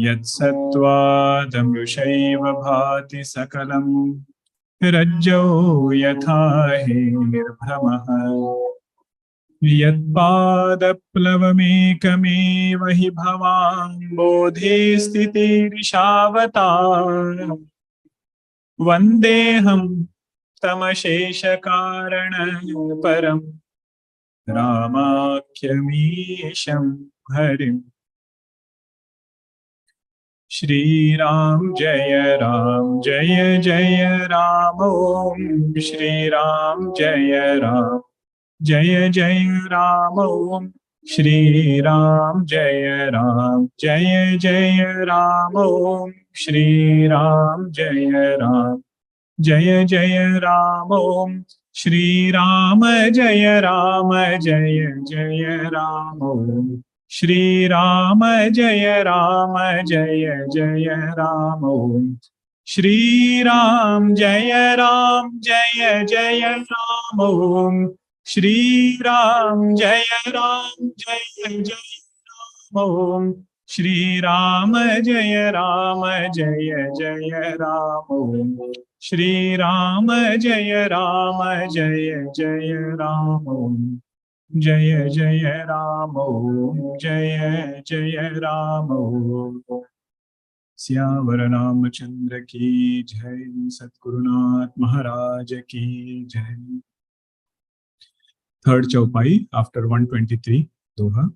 यत्सत्त्वादमृषैव भाति सकलं रज्जो यथा हेर्भ्रमः यत्पादप्लवमेकमेव हि भवान् बोधे स्थितिरिषावतार वन्देऽहं तमशेषकारण परं रामाख्यमीशं हरिम्। श्रीराम जय जय राम ओम श्रीराम जय जय राम ओम श्रीराम जय जय राम ओम श्रीराम जय जय राम ओम श्रीराम जय जय राम ओम श्रीराम जय जय राम ओम श्रीराम जय जय राम ओम श्रीराम जय जय राम ओम श्रीराम जय जय राम ओम श्रीराम जय जय राम ओम जय जय राम ओम जय राम ओम। सियावर रामचंद्र की जय। सद्गुरुनाथ महाराज की जय। थर्ड चौपाई आफ्टर 123 दोहा।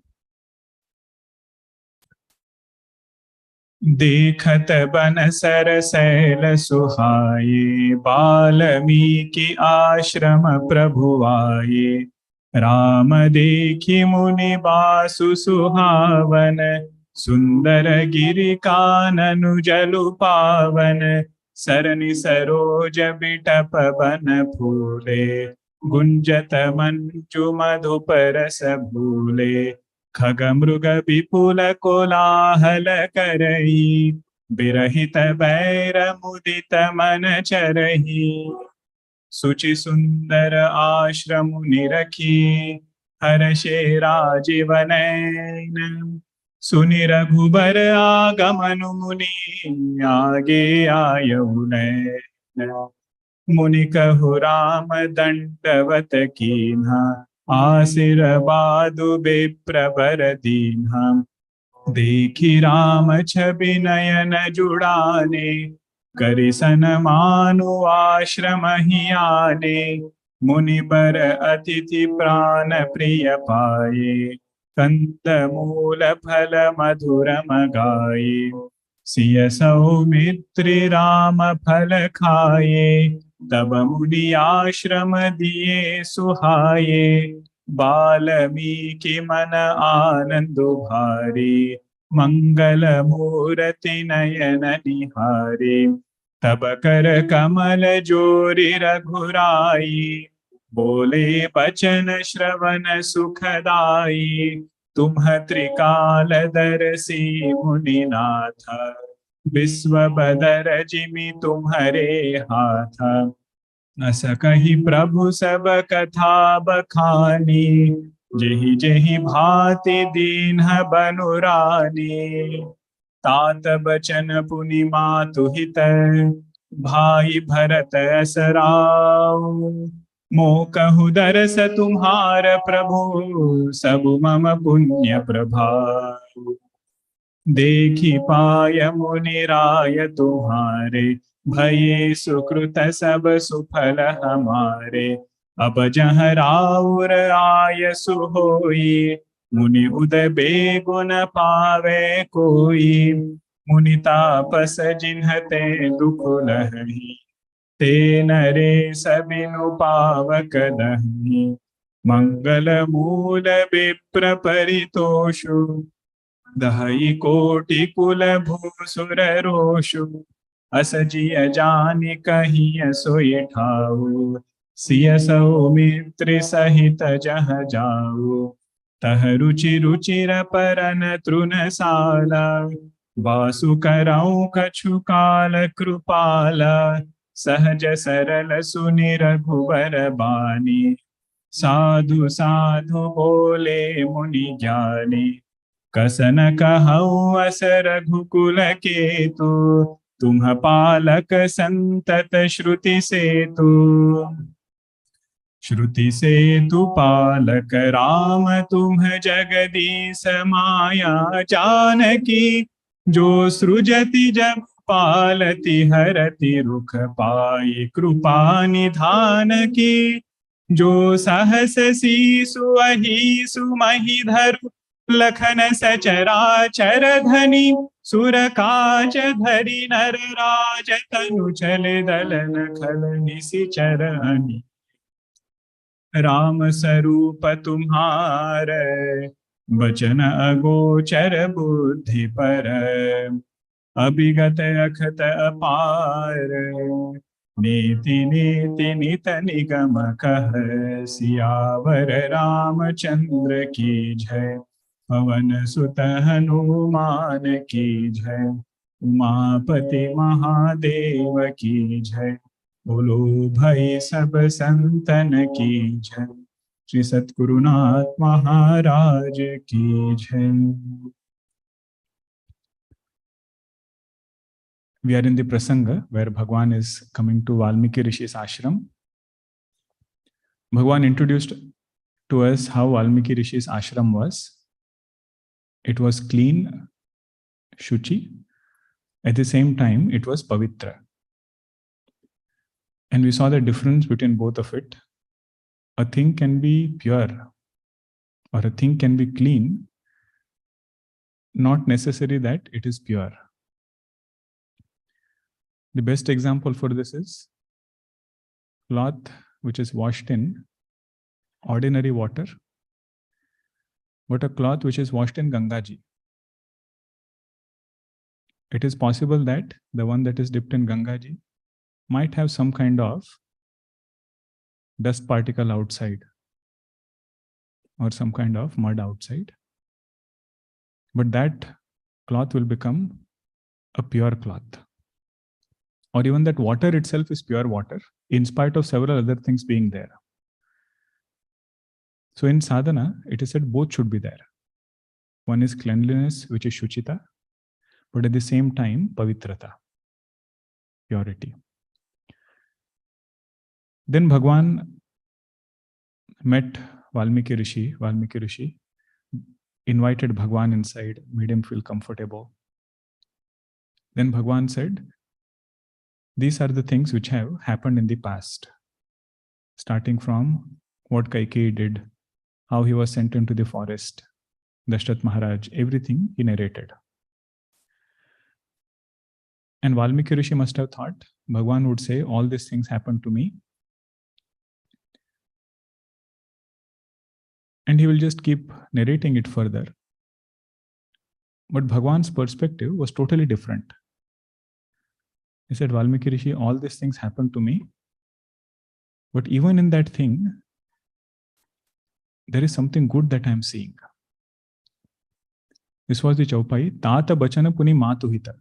देखत बन सरसैल सुहाये वाल्मीकि आश्रम प्रभु आये राम देखि मुनि बासु सुहावन सुंदर गिरि काननु जलु पावन सरनि सरोज बिटप बन फूले गुंजत मंजु मधुप रस भूले खग मृग विपुल कोलाहल करही बिरहित बैर मुदित मन चरही सुचि सुंदर आश्रम निरखी हर्षे राजीवनैन सुनि रघुबर आगमनु मुनि आगे आयऊ नैन मुनि कहु राम दंडवत कीन्हा आशीर्वादु विप्रवर दीन्हा देखि राम छवि नयन जुड़ाने करि सन्मानु आश्रम ही आने मुनि बर अतिथि प्राण प्रिय पाये कंद मूल फल मधुर मगाये सिय सौमित्रि राम फल खाये तब मुनि आश्रम दिए सुहाये वाल्मीकि मन आनंद भारी मंगल मूर्ति नयन निहारे तब कर कमल जोरि रघुराई बोले बचन श्रवण सुखदाई तुम त्रिकाल दर्शी मुनिनाथ विश्व बदर जिमि तुम्हारे हाथ अस कहि प्रभु सब कथा बखानी जेहि जेहि भांति दीन्ह बनुरानी तात बचन पुनि मातु हित भाई भरत असराव मो कहु दरस तुम्हार प्रभु सब मम पुण्य प्रभाव देखि पाय मुनि राय तुम्हारे भये सुकृत सब सुफल हमारे अब जह राउर आय सुहोई मुनि उदय बेगुन पावे कोई मुनि तापस जिन्हते दुख लहही ते नरे सबिनु पावक दही मंगल मूल विप्र परितोषु दहई कोटि कुल भूसुर रोषु अस जिय जानि कहिय सोई ठाऊ सिय सौमित्रि सहित जह जाऊ तह रुचि रुचिर परन तृणशाला वासु करऊ कछु काल कृपाला सहज सरल सुनि रघुबर बानी साधु साधु बोले मुनि ज्ञानी कसन कहऊँ अस रघुकुल केतु, तुम पालक संतत श्रुति सेतु। श्रुति सेतु पालक राम तुम जगदीश माया जानकी, जो सृजति जब पालति हरति रुख पाई कृपा निधान की। जो सहस सीसु अहिसु महिधरु, लखन सचराचर धनी। सुर काज धरि नर राज तनु चले दलन खल निसिचरनि। राम स्वरूप तुम्हारे, बचन अगोचर बुद्धि पर। अभिगत अखत अपार, नीति नीति नित निगम कह। सियावर रामचंद्र की जय, पवन सुत हनुमान की जय। उमापति महादेव की जय, बोलो भाई सब संतन की जय। श्री सतगुरुनाथ महाराज की जय। We are in the prasanga where Bhagwan is coming to Valmiki Rishi's ashram. Bhagwan introduced to us how Valmiki Rishi's ashram was. It was clean, shuchi. At the same time, it was pavitra. And we saw the difference between both of it. A thing can be pure or a thing can be clean, not necessary that it is pure. The best example for this is cloth which is washed in ordinary water, but a cloth which is washed in Gangaji. It is possible that the one that is dipped in Gangaji might have some kind of dust particle outside or some kind of mud outside, but that cloth will become a pure cloth. Or even that water itself is pure water, in spite of several other things being there. So in sadhana, it is said both should be there. One is cleanliness, which is shuchita, but at the same time, pavitrata, purity. Then Bhagwan met Valmiki Rishi. Valmiki Rishi invited Bhagwan inside, made him feel comfortable. Then Bhagwan said, these are the things which have happened in the past, starting from what Kaikeyi did, how he was sent into the forest, Dashrath Maharaj, everything he narrated. And Valmiki Rishi must have thought, Bhagwan would say, all these things happened to me. And he will just keep narrating it further. But Bhagwan's perspective was totally different. He said, Valmiki Rishi, all these things happened to me. But even in that thing, there is something good that I am seeing. This was the Chaupai, Tata Bachana Puni Matuhita.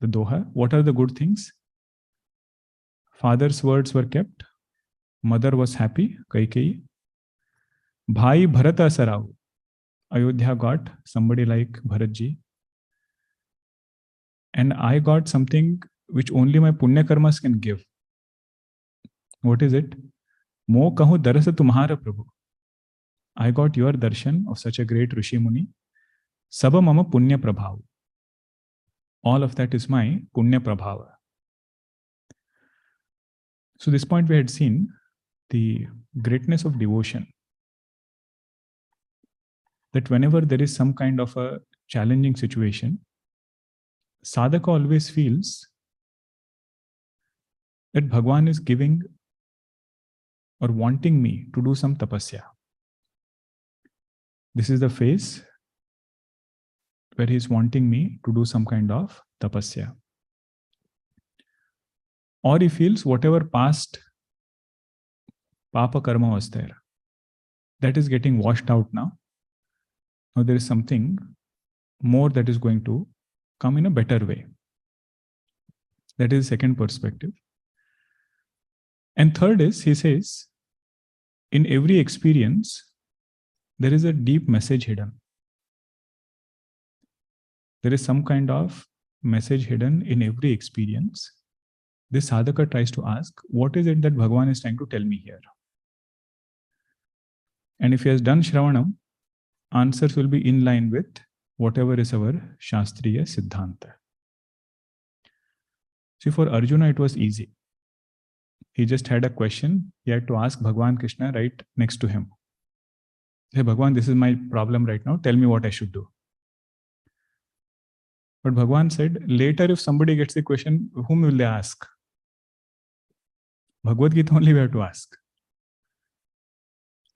The Doha, what are the good things? Father's words were kept. Mother was happy, Kaikeyi. Bhai Bharata Sarau. Ayodhya got somebody like Bharatji. And I got something which only my punya karmas can give. What is it? Mo kahu darasa tumhara Prabhu. I got your darshan of such a great Rishi Muni. Saba mama punya prabhav. All of that is my punya prabhava. So this point we had seen the greatness of devotion. That whenever there is some kind of a challenging situation, sadhaka always feels that Bhagwan is giving or wanting me to do some tapasya. This is the phase where he is wanting me to do some kind of tapasya. Or he feels whatever past papa karma was there, that is getting washed out now. Now there is something more that is going to come in a better way. That is the second perspective. And third is, he says, in every experience, there is a deep message hidden. There is some kind of message hidden in every experience. This sadhaka tries to ask, what is it that Bhagavan is trying to tell me here? And if he has done shravanam, answers will be in line with whatever is our Shastriya Siddhanta. See, for Arjuna, it was easy. He just had a question. He had to ask Bhagavan Krishna right next to him. Hey, Bhagavan, this is my problem right now. Tell me what I should do. But Bhagavan said, later if somebody gets the question, whom will they ask? Bhagavad Gita only we have to ask.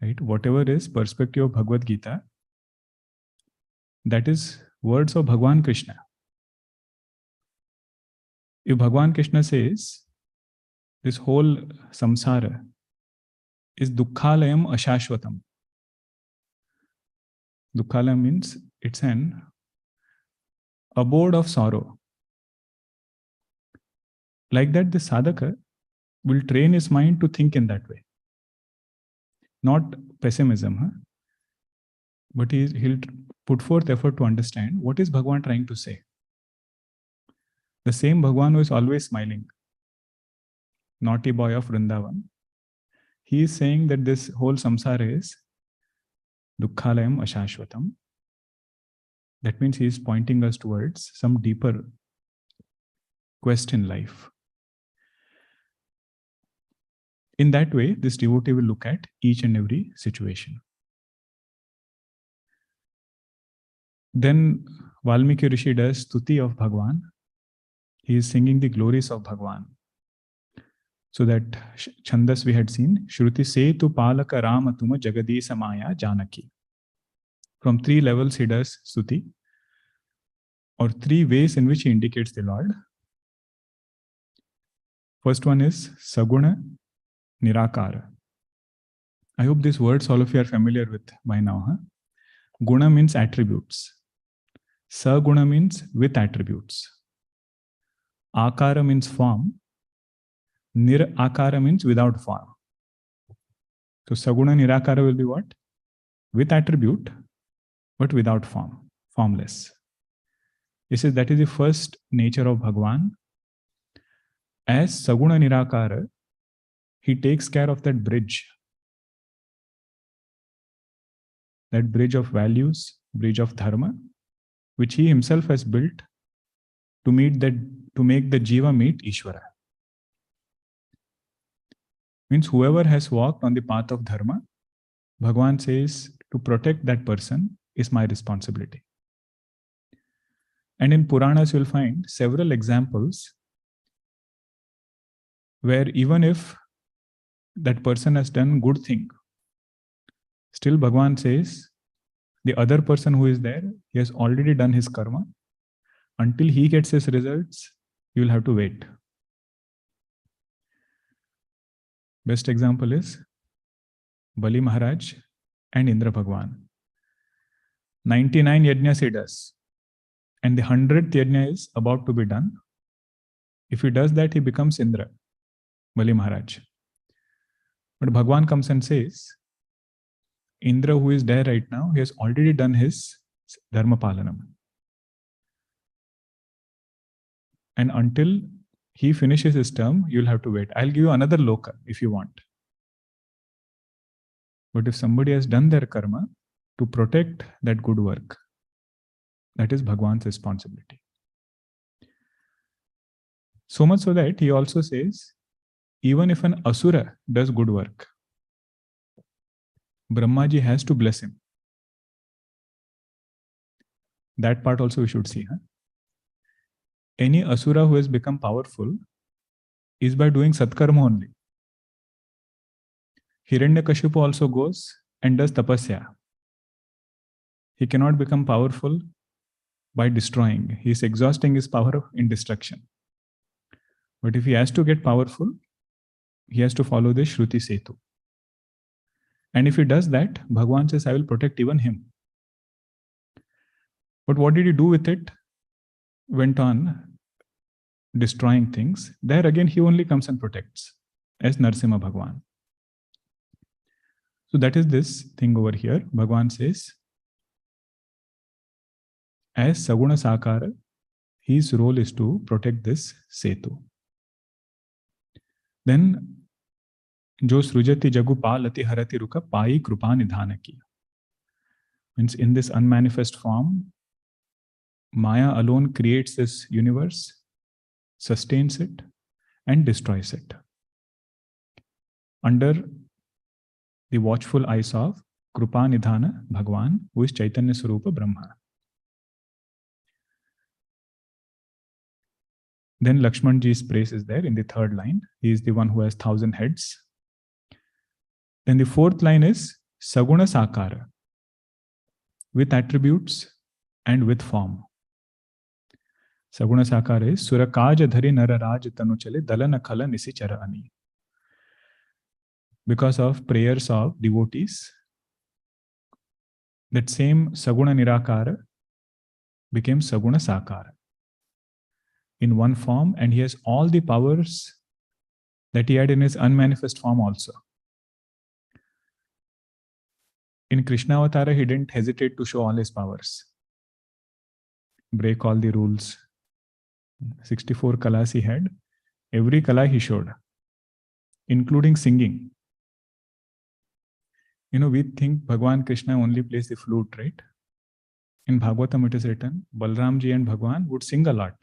Right? Whatever is perspective of Bhagavad Gita, that is words of Bhagavan Krishna. If Bhagavan Krishna says, this whole samsara is dukkhalayam ashashvatam. Dukkhalayam means it's an abode of sorrow. Like that, the sadhaka will train his mind to think in that way. Not pessimism, but he'll put forth effort to understand what is Bhagavan trying to say. The same Bhagavan who is always smiling, naughty boy of Vrindavan, he is saying that this whole samsara is dukkhalayam ashashvatam. That means he is pointing us towards some deeper quest in life. In that way, this devotee will look at each and every situation. Then Valmiki Rishi does stuti of Bhagavan. He is singing the glories of Bhagavan. So that Chandas we had seen, Shruti Setu Palaka Rama Tuma Jagadisa Maya Janaki. From 3 levels he does stuti, or 3 ways in which he indicates the Lord. First one is Saguna Nirakara. I hope these words all of you are familiar with by now. Guna means attributes. Saguna means with attributes. Akara means form. Nirakara means without form. So Saguna Nirakara will be what? With attribute, but without form, formless. He says that is the first nature of Bhagavan. As Saguna Nirakara, he takes care of that bridge of values, bridge of dharma, which he himself has built to make the jiva meet Ishvara. Means whoever has walked on the path of dharma, Bhagavan says to protect that person is my responsibility. And in Puranas you will find several examples where even if that person has done good thing, still Bhagavan says the other person who is there, he has already done his karma. Until he gets his results, you will have to wait. Best example is Bali Maharaj and Indra Bhagwan. 99 yajnas he does, and the 100th yajna is about to be done. If he does that, he becomes Indra, Bali Maharaj. But Bhagwan comes and says, Indra who is there right now, he has already done his dharma palanam. And until he finishes his term, you'll have to wait. I'll give you another loka if you want. But if somebody has done their karma to protect that good work, that is Bhagwan's responsibility. So much so that he also says, even if an asura does good work, Brahmaji has to bless him. That part also we should see. Any asura who has become powerful is by doing satkarma only. Hiranyakashipu also goes and does tapasya. He cannot become powerful by destroying. He is exhausting his power in destruction. But if he has to get powerful, he has to follow the Shruti Setu. And if he does that, Bhagavan says, I will protect even him. But what did he do with it? Went on destroying things. There again, he only comes and protects as Narsimha Bhagavan. So that is this thing over here. Bhagavan says, As Saguna Sakara, his role is to protect this Setu. Then, Jo Srujati Jagu Palati Harati Ruka Pai Krupa Nidhanaki. Means in this unmanifest form, Maya alone creates this universe, sustains it, and destroys it. Under the watchful eyes of Krupa Nidhana Bhagwan, who is Chaitanya Swarupa Brahma. Then Lakshmanji's praise is there in the third line. He is the one who has 1,000 heads. Then the fourth line is Saguna Sakara, with attributes and with form. Saguna Sakara is Surakaja Dhari Nararaj Tanuchale Dalana Khala Nisichara Ani. Because of prayers of devotees, that same Saguna Nirakara became Saguna Sakara in one form, and he has all the powers that he had in his unmanifest form also. In Krishna Avatara, he didn't hesitate to show all his powers, break all the rules. 64 kalas he had. Every kala he showed, including singing. We think Bhagwan Krishna only plays the flute, right? In Bhagavatam it is written, Balramji and Bhagwan would sing a lot.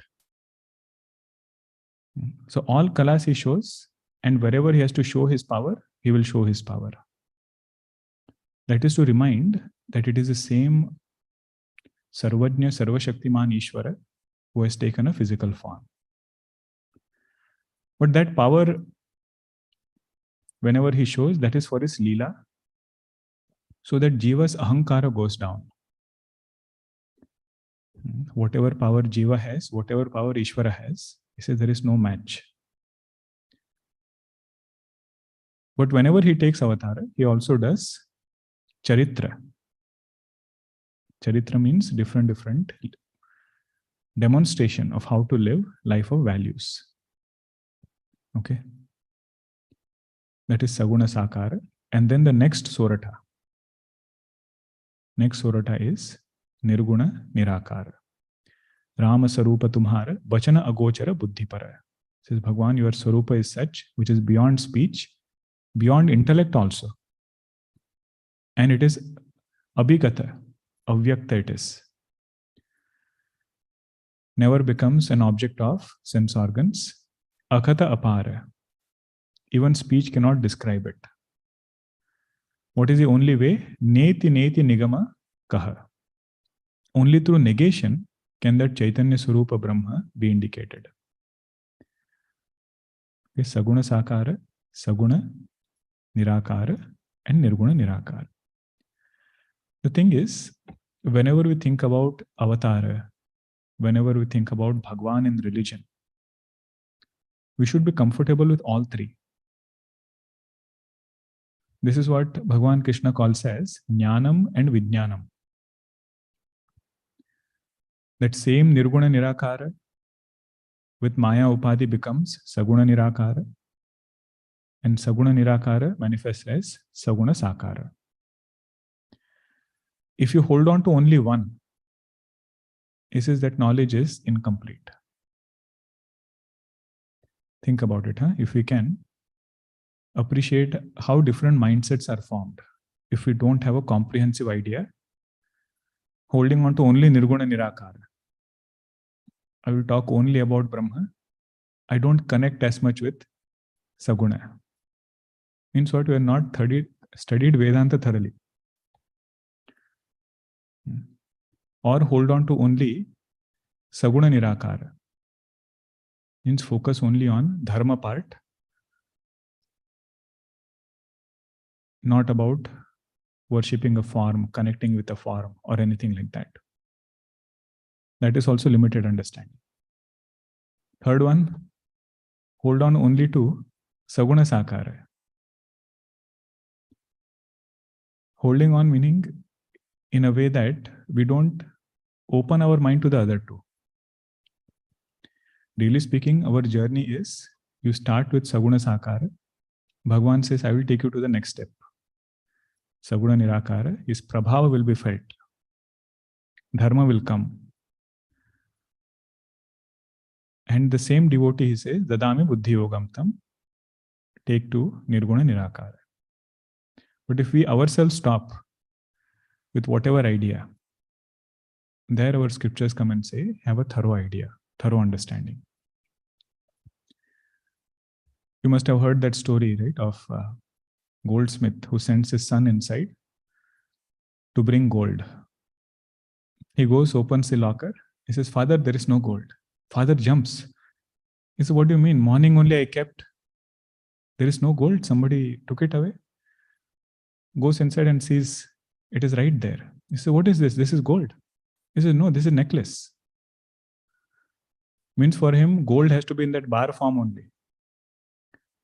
So all kalas he shows, and wherever he has to show his power, he will show his power. That is to remind that it is the same Sarvajna Sarvashaktiman Ishvara who has taken a physical form. But that power, whenever he shows, that is for his Leela, so that Jiva's Ahankara goes down. Whatever power Jiva has, whatever power Ishvara has, he says there is no match. But whenever he takes avatara, he also does charitra. Charitra means different demonstration of how to live life of values. Okay. That is Saguna Sakara. And then the next Sorata. Next Sorata is Nirguna Nirakara. Rama Sarupa Tumhara Bachana Agochara Buddhipara. Says Bhagwan, your Sarupa is such which is beyond speech, beyond intellect also. And it is Abhigata, Avyakta it is. Never becomes an object of sense organs. Akata Apara. Even speech cannot describe it. What is the only way? Neti Neti Nigama Kaha. Only through negation can that Chaitanya Swarupa Brahma be indicated. Okay, Saguna Sakara, Saguna Nirakara, and Nirguna Nirakara. The thing is, whenever we think about Avatara, whenever we think about Bhagwan in religion, we should be comfortable with all three. This is what Bhagwan Krishna calls as Jnanam and Vijnanam. That same Nirguna Nirakara with Maya Upadhi becomes Saguna Nirakara, and Saguna Nirakara manifests as Saguna Sakara. If you hold on to only one, it says that knowledge is incomplete. Think about it, if we can appreciate how different mindsets are formed. If we don't have a comprehensive idea, holding on to only Nirguna Nirakara, I will talk only about Brahma, I don't connect as much with Saguna. Means what? We are not studied Vedanta thoroughly. Or hold on to only Saguna Nirakara. Means focus only on Dharma part, not about worshipping a form, connecting with a form, or anything like that. That is also limited understanding. Third one, hold on only to Saguna Sakara. Holding on meaning in a way that we don't open our mind to the other two. Really speaking, our journey is, you start with Saguna Sakara. Bhagwan says, I will take you to the next step. Saguna Nirakara, his prabhava will be felt. Dharma will come. And the same devotee, he says, Dadami buddhi yogam tam, take to nirguna nirakara. But if we ourselves stop with whatever idea, there our scriptures come and say, have a thorough idea, thorough understanding. You must have heard that story, right, of goldsmith who sends his son inside to bring gold. He goes, opens the locker. He says, Father, there is no gold. Father jumps. He says, what do you mean? Morning only I kept. There is no gold. Somebody took it away. Goes inside and sees it is right there. He says, what is this? This is gold. He says, no, this is necklace. Means for him, gold has to be in that bar form only.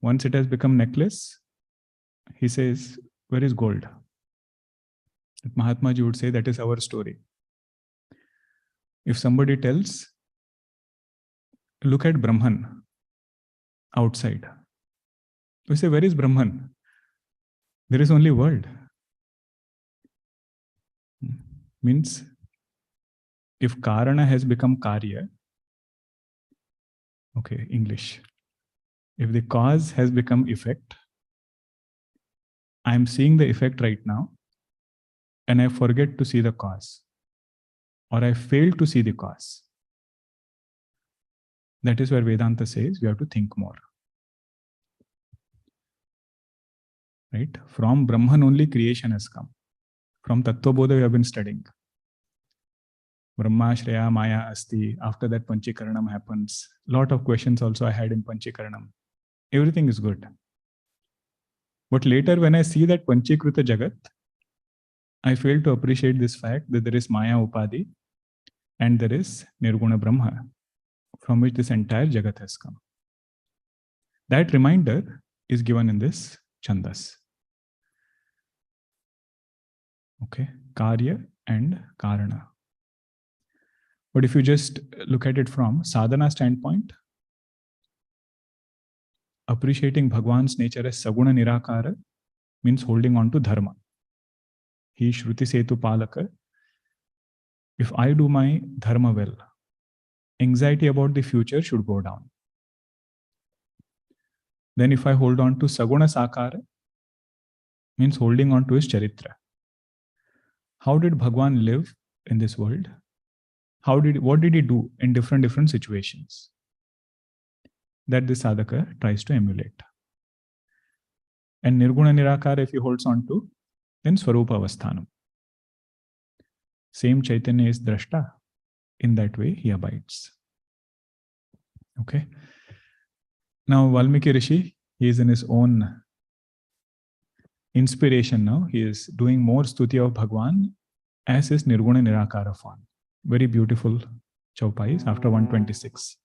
Once it has become necklace, he says, where is gold? Mahatma Ji would say, that is our story. If somebody tells, look at Brahman outside. We say, where is Brahman? There is only world. Means, if Karana has become Karya, okay, English. If the cause has become effect, I am seeing the effect right now, and I forget to see the cause, or I fail to see the cause. That is where Vedanta says we have to think more. Right? From Brahman only creation has come. From Tattva Bodha we have been studying. Brahma, Shreya, Maya, Asti. After that Panchikaranam happens. Lot of questions also I had in Panchikaranam. Everything is good. But later when I see that Panchikrita Jagat, I fail to appreciate this fact that there is Maya Upadhi and there is Nirguna Brahma, from which this entire Jagat has come. That reminder is given in this Chandas. Okay, Karya and Karana. But if you just look at it from sadhana standpoint, appreciating Bhagwan's nature as Saguna Nirakara means holding on to Dharma. He Shruti Setu Palaka. If I do my Dharma well, anxiety about the future should go down. Then if I hold on to Saguna Sakara, means holding on to his Charitra. How did Bhagwan live in this world? What did he do in different situations? That the sadhaka tries to emulate. And Nirguna Nirakara, if he holds on to, then Swarupa Avasthanam. Same Chaitanya is Drashta. In that way, he abides. Okay. Now, Valmiki Rishi, he is in his own inspiration now. He is doing more stuti of Bhagwan as his Nirguna Nirakara form. Very beautiful chaupais after 126.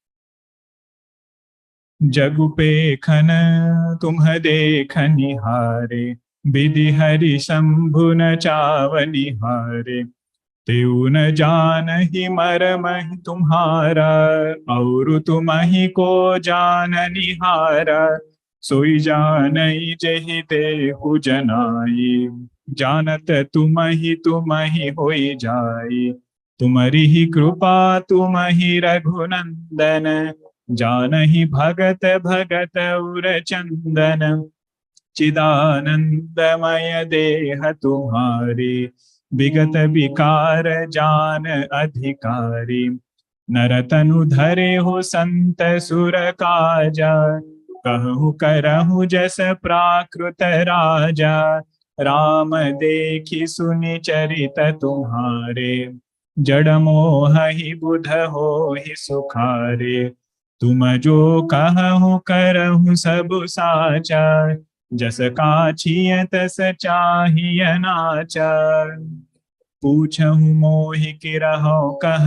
Jagupe khana tumha dekha nihare, vidhi hari shambhu na chavani hare, तेऊ न जानहि मरमहि तुम्हारा, और तुम्हि को जान निहारा, सोई जानई जेहि देहु जनाई, जानत तुम्हि होई जाई, तुम्हारी ही कृपा तुम्हि रघुनंदन, जानहि भगत भगत उर चंदन, चिदानंदमय देह तुम्हारी, विगत विकार जान अधिकारी, नरतनु धरे हो संत सुर काजा, कहु करहु जस प्राकृत राजा, राम देखि सुनि चरित तुम्हारे, जड़ मोह ही बुध हो ही सुखारे, तुम जो कहु करहु सब साचा, जस काछिय तस चाहिय नाचा, पूछहु मोहि किरहु कह,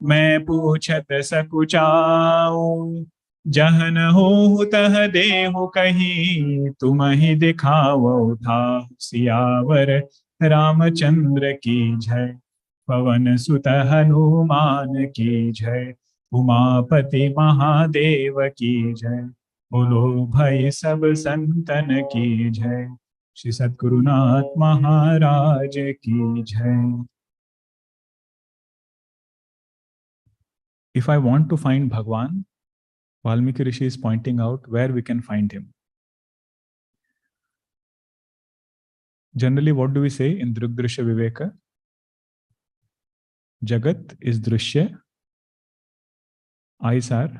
मैं पूछत सकुचाऊं, जहन हो तह देहु कही, तुम्हि दिखावो था सियावर रामचंद्र की जय, पवन सुत हनुमान की जय, उमापति महादेव की जय, बोलो भाई सब संतन की जय, श्री सद्गुरुनाथ महाराज की जय। If I want to find Bhagwan, Valmiki Rishi is pointing out where we can find him. Generally, what do we say in Drugdrishya Viveka? Jagat is Drishya, eyes are,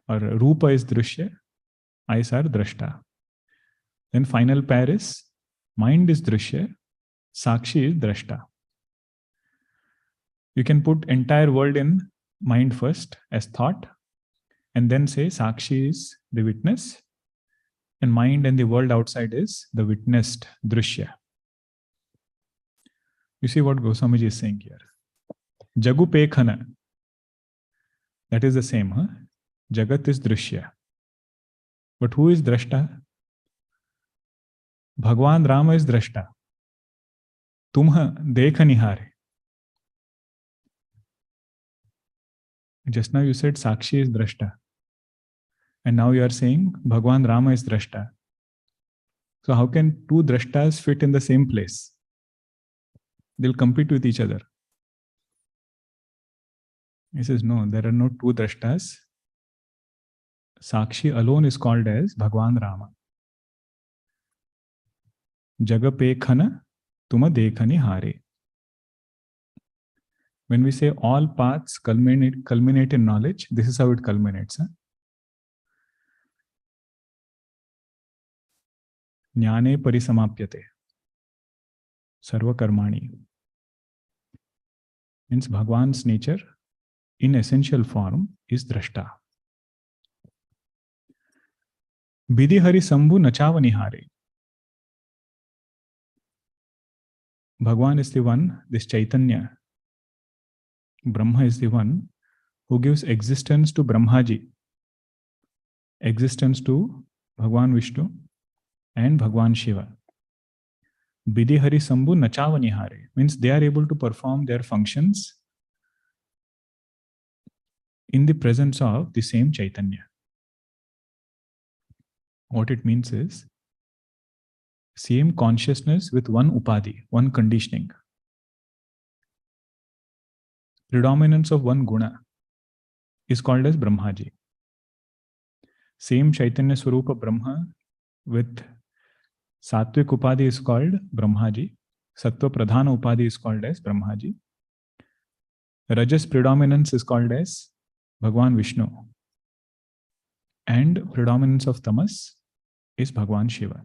or Rupa is Drishya, eyes are Drashta. Then final pair is mind is Drishya, Sakshi is Drashta. You can put entire world in mind first as thought, and then say Sakshi is the witness, and mind and the world outside is the witnessed Drishya. You see what Goswamiji is saying here. Jagu Pekhana. That is the same, huh? Jagat is Drishya. But who is Drashta? Bhagwan Rama is Drashta. Tumha dekha nihare. Just now you said Sakshi is Drashta. And now you are saying Bhagwan Rama is Drashta. So how can two Drashtas fit in the same place? They'll compete with each other. He says, no, there are no two Drashtas. Sakshi alone is called as Bhagwan Rama. Jagapekhana tuma dekhani hare. When we say all paths culminate in knowledge, this is how it culminates. Jnane parisamapyate. Sarva karmani. Means Bhagwan's nature in essential form is Drashta. Bidhi hari sambhu nachavanihare. Bhagwan is the one, this Chaitanya. Brahma is the one who gives existence to Brahmaji, existence to Bhagwan Vishnu and Bhagwan Shiva. Bidhi hari sambhu nachavanihare means they are able to perform their functions in the presence of the same Chaitanya. What it means is same consciousness with one upadhi, one conditioning. Predominance of one guna is called as Brahmaji. Same Chaitanya Swarupa Brahma with Sattvic Upadhi is called Brahmaji. Sattva Pradhana Upadhi is called as Brahmaji. Rajas predominance is called as Bhagwan Vishnu. And predominance of Tamas is Bhagwan Shiva.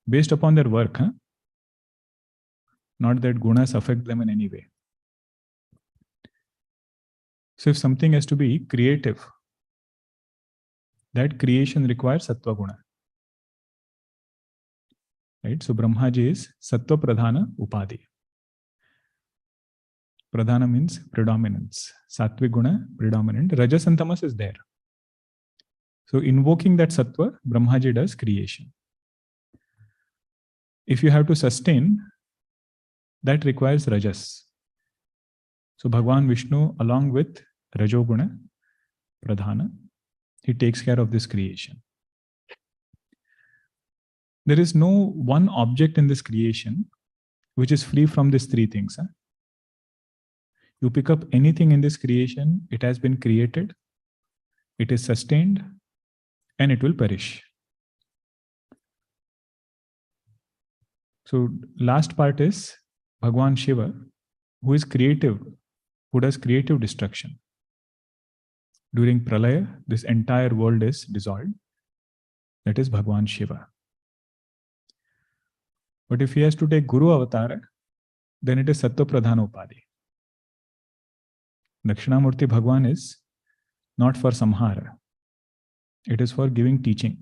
Based upon their work, not that gunas affect them in any way. So if something has to be creative, that creation requires Sattva Guna. Right? So Brahmaji is Sattva Pradhana Upadhi. Pradhana means predominance. Sattvic Guna, predominant. Rajas and Tamas is there. So invoking that Sattva, Brahmaji does creation. If you have to sustain, that requires Rajas. So Bhagwan Vishnu along with Rajoguna, Pradhana, he takes care of this creation. There is no one object in this creation which is free from these three things. You pick up anything in this creation, it has been created, it is sustained, and it will perish. So last part is Bhagwan Shiva, who is creative, who does creative destruction. During Pralaya, this entire world is dissolved. That is Bhagwan Shiva. But if he has to take Guru Avatara, then it is Sattva Pradhana Upadhi. Dakshinamurti Bhagwan is not for samhara. It is for giving teaching.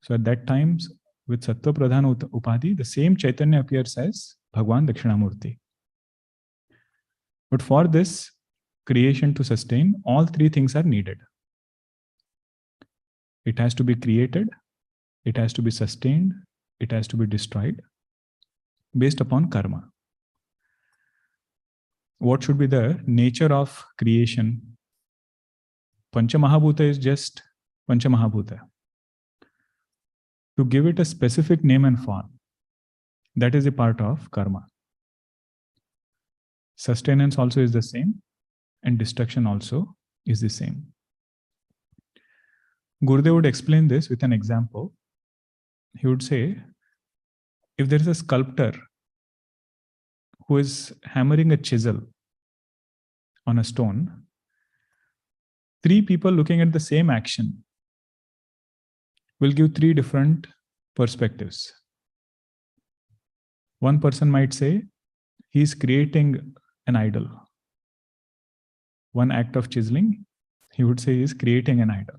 So at that time, with Sattva Pradhana Upadhi, the same Chaitanya appears as Bhagwan Dakshinamurti. But for this creation to sustain, all three things are needed. It has to be created, it has to be sustained, it has to be destroyed based upon karma. What should be the nature of creation? Panchamahabhuta is just Panchamahabhuta. To give it a specific name and form, that is a part of karma. Sustenance also is the same, and destruction also is the same. Gurudev would explain this with an example. He would say, if there is a sculptor who is hammering a chisel on a stone, three people looking at the same action will give three different perspectives. One person might say he is creating an idol. One act of chiseling, he would say he is creating an idol.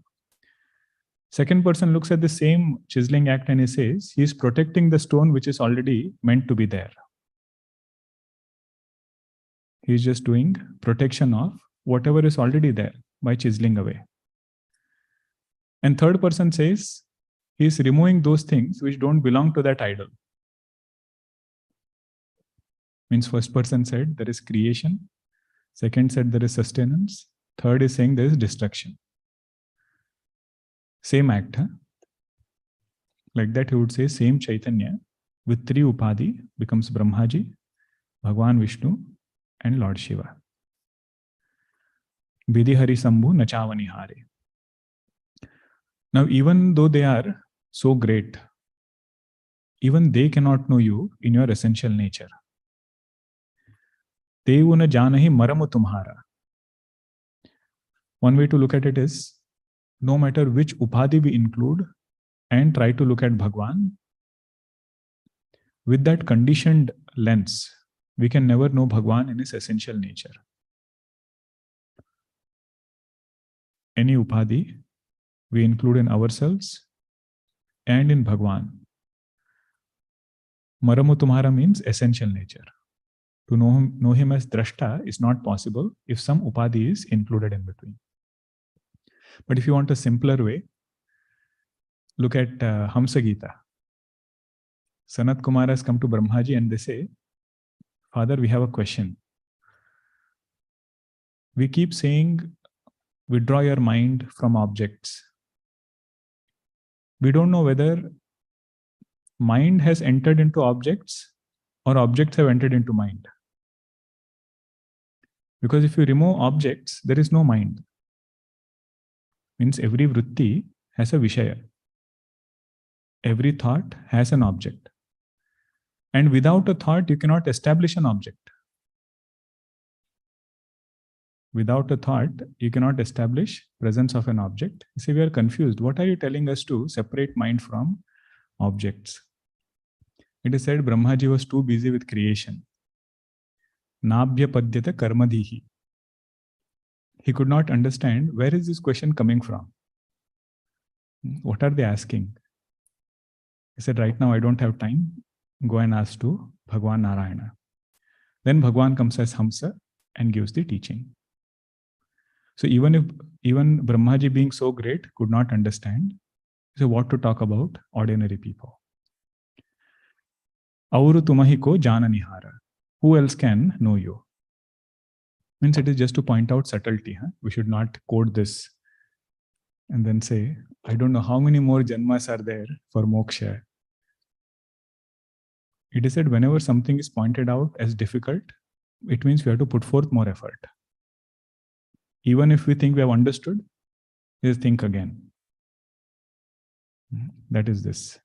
Second person looks at the same chiseling act and he says he is protecting the stone which is already meant to be there. He is just doing protection of whatever is already there by chiseling away. And third person says he is removing those things which don't belong to that idol. Means first person said there is creation, second said there is sustenance, third is saying there is destruction. Same act, huh? Like that he would say same Chaitanya with three Upadhi becomes Brahmaji, Bhagwan Vishnu and Lord Shiva. Vidhi Hari Sambhu Nachavani Hare. Now even though they are so great, even they cannot know you in your essential nature. Devu na janahi maramu tumhara. One way to look at it is, no matter which Upadhi we include and try to look at Bhagwan, with that conditioned lens, we can never know Bhagwan in his essential nature. Any Upadhi we include in ourselves and in Bhagwan. Maramu tumhara means essential nature. To know him as Drashta is not possible if some Upadhi is included in between. But if you want a simpler way, look at Hamsa Gita. Sanat Kumar has come to Brahmaji and they say, Father, we have a question. We keep saying, withdraw your mind from objects. We don't know whether mind has entered into objects or objects have entered into mind. Because if you remove objects, there is no mind. Means every vritti has a vishaya. Every thought has an object. And without a thought, you cannot establish an object. Without a thought, you cannot establish presence of an object. You see, we are confused. What are you telling us to separate mind from objects? It is said Brahmaji was too busy with creation. Nabhya padyata karmadhihi. He could not understand where is this question coming from. What are they asking? He said, right now I don't have time. Go and ask to Bhagwan Narayana. Then Bhagwan comes as Hamsa and gives the teaching. So even Brahmaji being so great could not understand, so what to talk about ordinary people. Auru tumahi ko jana nihara. Who else can know you? Means it is just to point out subtlety. Huh? We should not quote this and then say, I don't know how many more janmas are there for moksha. It is said whenever something is pointed out as difficult, it means we have to put forth more effort. Even if we think we have understood, just think again. That is this.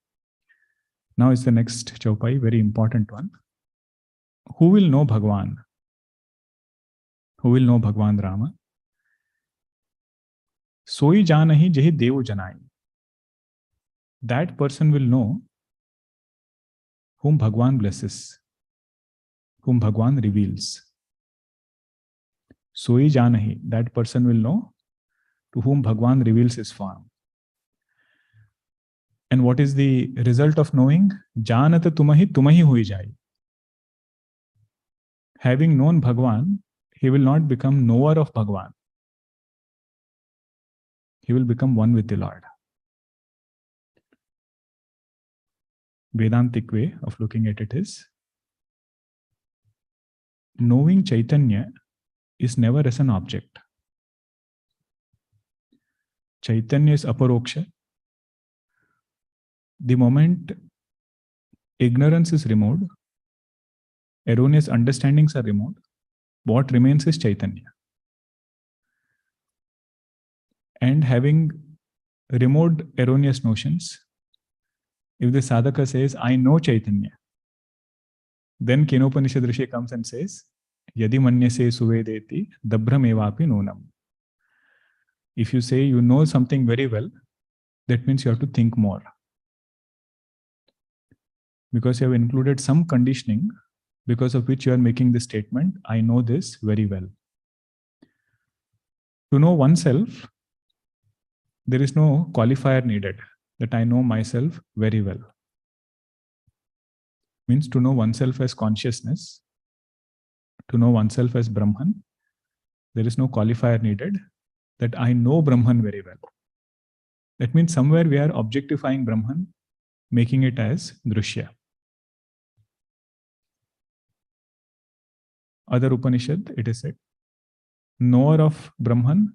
Now is the next chaupai, very important one. Who will know Bhagwan? Who will know Bhagwan Rama? Soi janahi jehi devu janai. That person will know whom Bhagwan blesses, whom Bhagwan reveals. Soi janahi, that person will know to whom Bhagwan reveals his form. And what is the result of knowing? Janata tumahi hui jai. Having known Bhagwan, he will not become knower of Bhagwan. He will become one with the Lord. Vedantic way of looking at it is, knowing Chaitanya is never as an object. Chaitanya is aparoksha. The moment ignorance is removed, erroneous understandings are removed, What remains is Chaitanya. And having removed erroneous notions, if the sadhaka says, I know Chaitanya, then Kenopanishad Rishi comes and says, Yadi manyase suvedeti dabhramevapi nonam. If you say you know something very well, that means you have to think more. Because you have included some conditioning because of which you are making the statement, I know this very well. To know oneself, there is no qualifier needed, that I know myself very well. Means to know oneself as consciousness, to know oneself as Brahman, there is no qualifier needed, that I know Brahman very well. That means somewhere we are objectifying Brahman, making it as Drushya. Other Upanishad, it is said, knower of Brahman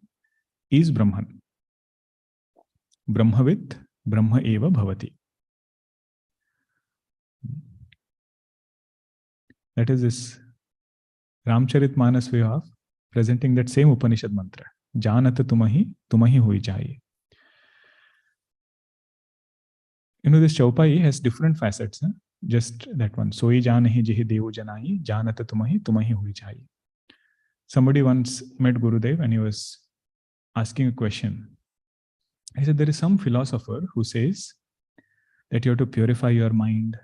is Brahman. Brahmavit, Brahma eva bhavati. That is this Ramcharitmanas way of presenting that same Upanishad mantra. Janata tumahi hui chahiye. You know, this Chaupai has different facets. Huh? Just that one. Soi janahi jihi devu janahi, janata tumahi hui chahiye. Somebody once met Gurudev and he was asking a question. He said, there is some philosopher who says that you have to purify your mind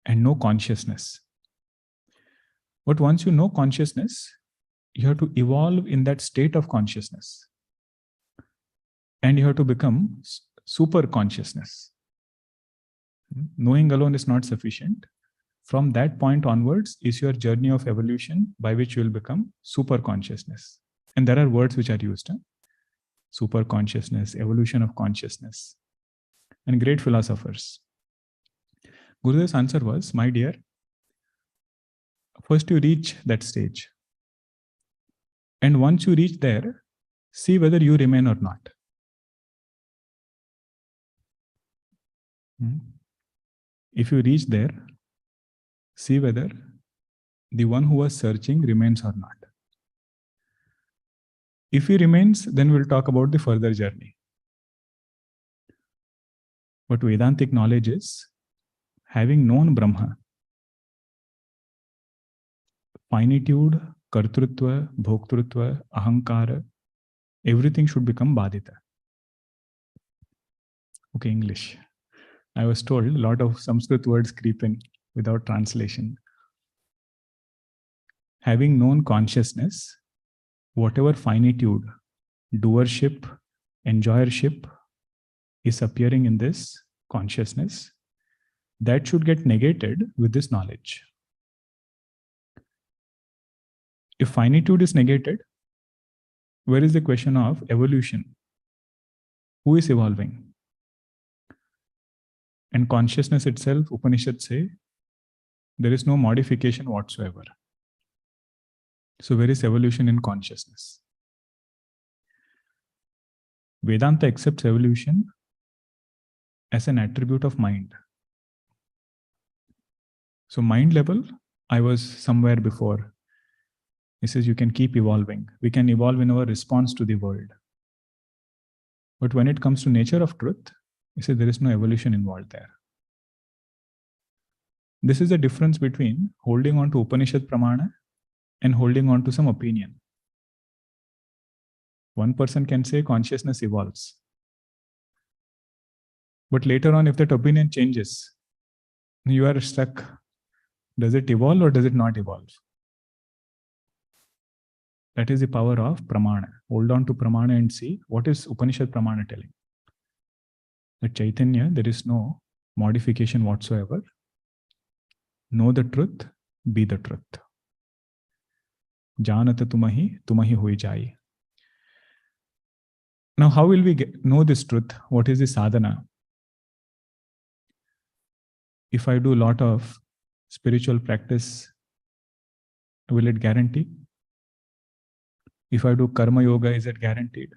and know consciousness. But once you know consciousness, you have to evolve in that state of consciousness. And you have to become super consciousness. Knowing alone is not sufficient. From that point onwards is your journey of evolution by which you will become super consciousness. And there are words which are used. Huh? Super consciousness, evolution of consciousness. And great philosophers. Gurudev's answer was, my dear, first you reach that stage. And once you reach there, see whether you remain or not. If you reach there, see whether the one who was searching remains or not. If he remains, then we'll talk about the further journey. But Vedantic knowledge is, having known Brahma, finitude, kartrutva, bhoktrutva, ahankara, everything should become badita. Okay, English. I was told a lot of Sanskrit words creep in without translation. Having known consciousness, whatever finitude, doership, enjoyership is appearing in this consciousness, that should get negated with this knowledge. If finitude is negated, where is the question of evolution? Who is evolving? And consciousness itself, Upanishads say, there is no modification whatsoever. So where is evolution in consciousness? Vedanta accepts evolution as an attribute of mind. So mind level, I was somewhere before. He says you can keep evolving. We can evolve in our response to the world. But when it comes to nature of truth, he says there is no evolution involved there. This is the difference between holding on to Upanishad Pramana and holding on to some opinion. One person can say consciousness evolves. But later on, if that opinion changes, you are stuck. Does it evolve or does it not evolve? That is the power of Pramana. Hold on to Pramana and see what is Upanishad Pramana telling. That Chaitanya, there is no modification whatsoever. Know the truth, be the truth. Janata tumahi hui jai. Now, how will we know this truth? What is the sadhana? If I do a lot of spiritual practice, will it guarantee? If I do karma yoga, is it guaranteed?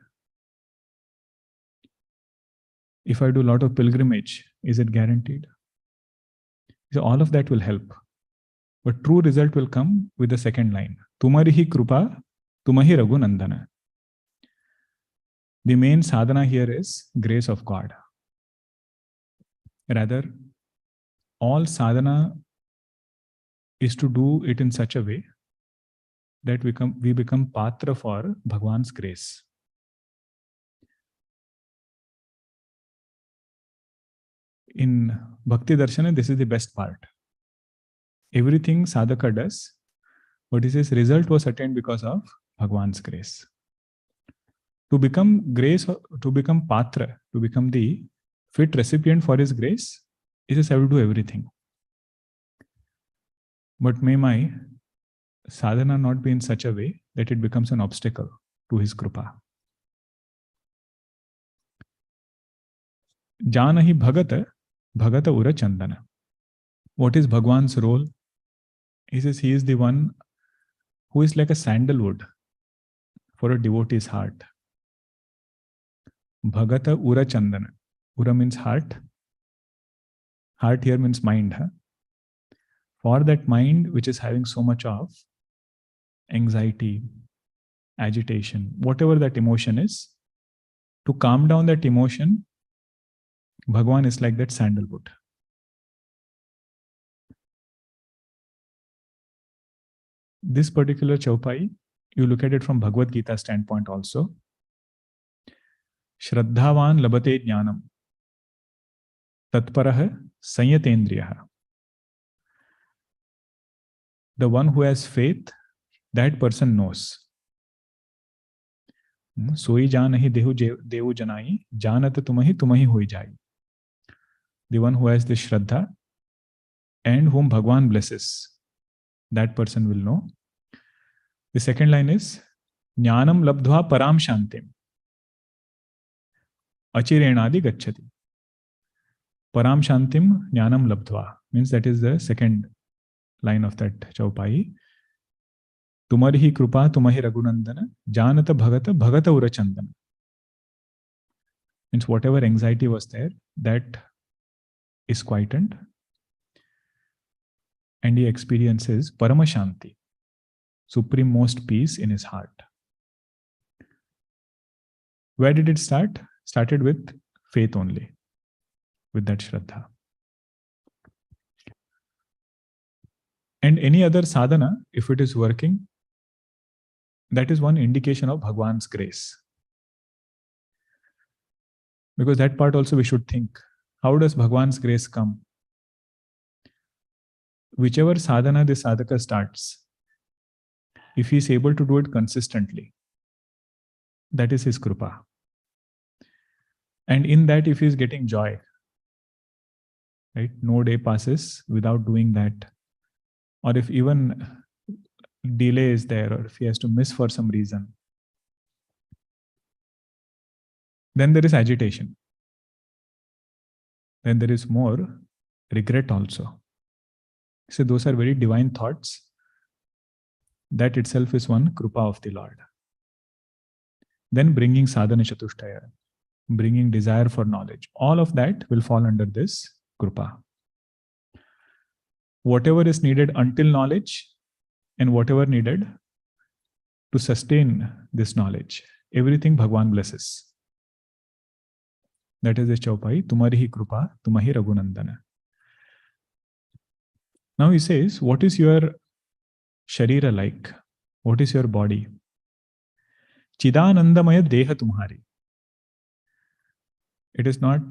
If I do a lot of pilgrimage, is it guaranteed? So all of that will help. But true result will come with the second line. Tumarihi krupa, tumahi raghunandana. The main sadhana here is grace of God. Rather, all sadhana is to do it in such a way that we become patra for Bhagwan's grace. In Bhakti Darshana, this is the best part. Everything sadhaka does, but he says result was attained because of Bhagwan's grace. To become grace, to become patra, to become the fit recipient for his grace, he says I will do everything. But may my sadhana not be in such a way that it becomes an obstacle to his krupa. Janahi bhagata, bhagata ura chandana. What is Bhagwan's role? He says he is the one who is like a sandalwood for a devotee's heart. Bhagata ura chandana. Ura means heart. Heart here means mind. For that mind which is having so much of anxiety, agitation, whatever that emotion is, to calm down that emotion, Bhagwan is like that sandalwood. This particular chaupai, you look at it from Bhagavad Gita standpoint also. Shraddhavan labate jnanam. Tatparah sanyatendriyaha. The one who has faith, that person knows. Soi janahi devu janai, janat tumahi hoi jai. The one who has the Shraddha and whom Bhagwan blesses, that person will know. The second line is Jnanam labdhva param shantim. Achirenadi gacchati. Param shantim jnanam labdhva means that is the second line of that chaupai. Tumarihi krupa tumahi raghunandana janata bhagata ura chandana. Means whatever anxiety was there, that is quietened and he experiences parama shanti, supreme most peace in his heart. Where did it start? Started with faith only, with that Shraddha. And any other sadhana, if it is working, that is one indication of Bhagwan's grace. Because that part also we should think. How does Bhagwan's grace come? Whichever sadhana the sadhaka starts, if he is able to do it consistently, that is his krupa. And in that, if he is getting joy, right? No day passes without doing that. Or if even delay is there, or if he has to miss for some reason, then there is agitation. Then there is more regret also. So those are very divine thoughts. That itself is one krupa of the Lord. Then bringing sadhana chatushtaya, bringing desire for knowledge. All of that will fall under this krupa. Whatever is needed until knowledge and whatever needed to sustain this knowledge, everything Bhagwan blesses. That is the chaupai, tumarihi krupa, tumahi raghunandana. Now he says, what is your sharira like? What is your body? Chidanandamaya deha tumhari. It is not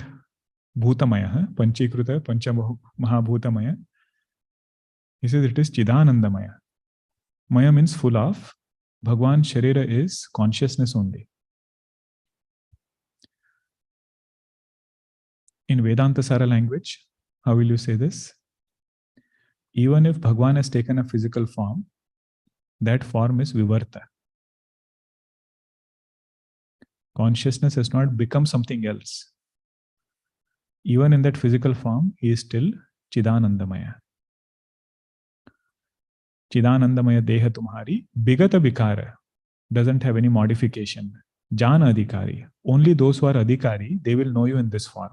bhutamaya, panchikruta, panchamahabhutamaya. He says it is chidanandamaya. Maya means full of. Bhagwan sharira is consciousness only. In Vedanta Sara language, how will you say this? Even if Bhagwan has taken a physical form, that form is vivarta. Consciousness has not become something else. Even in that physical form, he is still Chidanandamaya. Chidanandamaya deha tumhari, bigata vikara, doesn't have any modification. Jana adhikari, only those who are adhikari, they will know you in this form.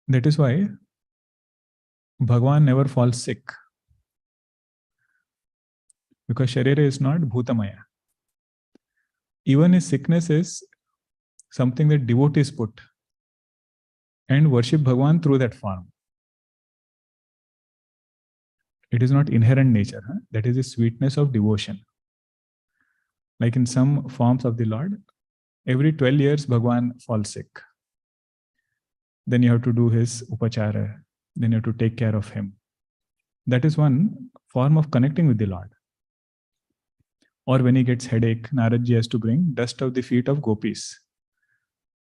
That is why Bhagwan never falls sick because Sharira is not Bhutamaya. Even his sickness is something that devotees put and worship Bhagwan through that form. It is not inherent nature. Huh? That is the sweetness of devotion. Like in some forms of the Lord, every 12 years Bhagwan falls sick. Then you have to do his upachara. Then you have to take care of him. That is one form of connecting with the Lord. Or when he gets headache, Naradji has to bring dust of the feet of gopis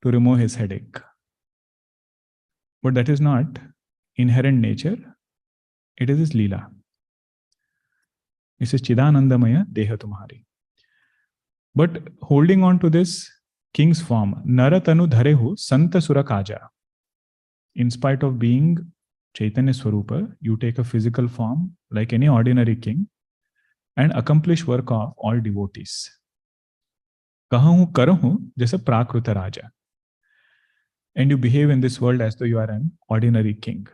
to remove his headache. But that is not inherent nature. It is his Leela. This is Chidanandamaya Deha Tumhari. But holding on to this king's form, Naratanu Dharehu Santa Surakaja. In spite of being Chaitanya Swarupa, you take a physical form like any ordinary king and accomplish work of all devotees. Kahahu karahu jasa prakruta raja. And you behave in this world as though you are an ordinary king.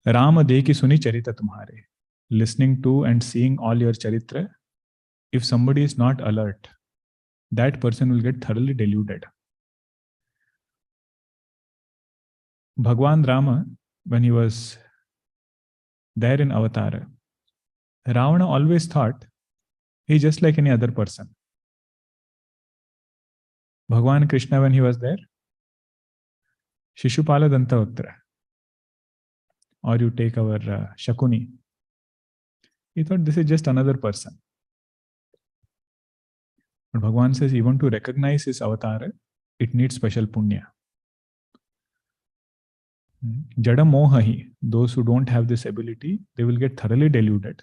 Rama deki suni charita tumhare. Listening to and seeing all your charitra, if somebody is not alert, that person will get thoroughly deluded. Bhagwan Rama, when he was there in Avatara, Ravana always thought he's just like any other person. Bhagwan Krishna, when he was there, Shishupala Dantavaktra, or you take our Shakuni, he thought this is just another person. But Bhagwan says even to recognize his avatar, it needs special punya. Jada mohahi, those who don't have this ability, they will get thoroughly deluded.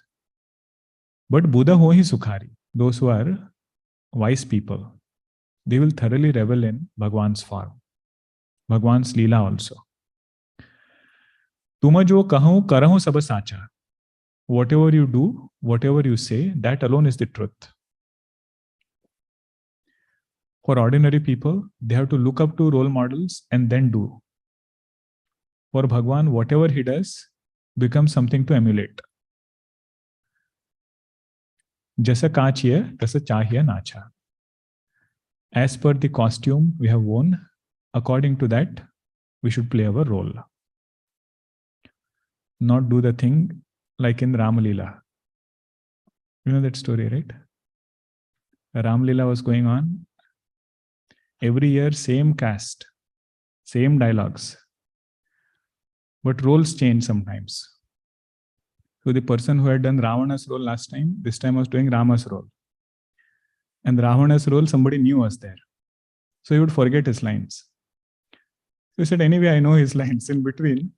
But Buddha hohi sukhari, those who are wise people, they will thoroughly revel in Bhagwan's form, Bhagwan's Leela also. Tuma jo kahu karahu sab sacha. Whatever you do, whatever you say, that alone is the truth. For ordinary people, they have to look up to role models and then do. For Bhagwan, whatever he does becomes something to emulate. Jasa kachiya, tasa chahiya nacha. As per the costume we have worn, according to that, we should play our role. Not do the thing like in Ramalila. You know that story, right? Ramalila was going on. Every year, same cast, same dialogues. But roles change sometimes. So the person who had done Ravana's role last time, this time was doing Rama's role. And Ravana's role, somebody new was there. So he would forget his lines. So he said, anyway, I know his lines. In between,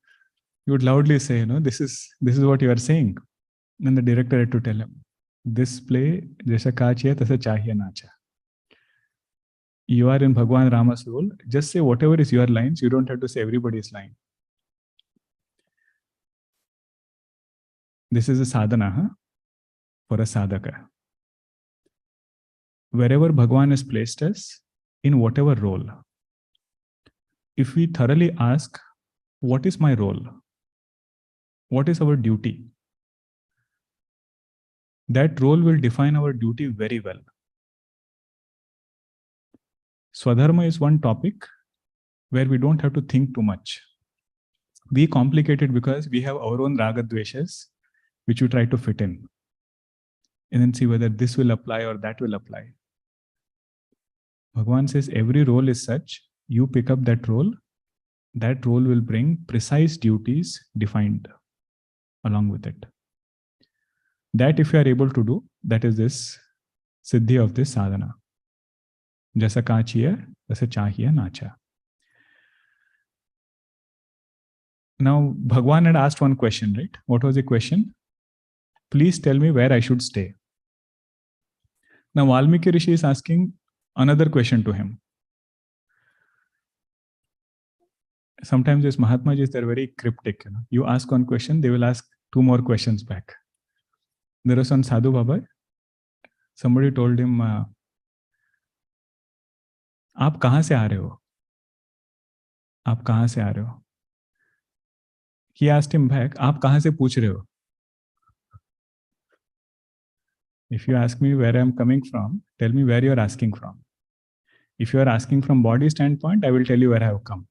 he would loudly say, this is what you are saying. And the director had to tell him, this play, Jasa Kachiya, Tasa Chahiya Nacha. You are in Bhagwan Rama's role. Just say whatever is your lines. You don't have to say everybody's line. This is a sadhana for a sadhaka. Wherever Bhagwan has placed us, in whatever role, if we thoroughly ask, what is my role? What is our duty? That role will define our duty very well. Swadharma is one topic where we don't have to think too much. We complicate it because we have our own raga dveshas, which we try to fit in. And then see whether this will apply or that will apply. Bhagwan says every role is such, you pick up that role will bring precise duties defined along with it. That if you are able to do, that is this siddhi of this sadhana. Jasa kachiya, tasa chahiya nacha. Now, Bhagwan had asked one question, right? What was the question? Please tell me where I should stay. Now, Valmiki Rishi is asking another question to him. Sometimes these Mahatmas, they're very cryptic. You ask one question, they will ask 2 more questions back. There was one Sadhu Baba. Somebody told him, आप कहाँ से आ रहे हो? आप कहाँ से आ रहे हो? He asked him back, आप कहाँ से पूछ रहे हो? If you ask me where I am coming from, tell me where you are asking from. If you are asking from body standpoint, I will tell you where I have come.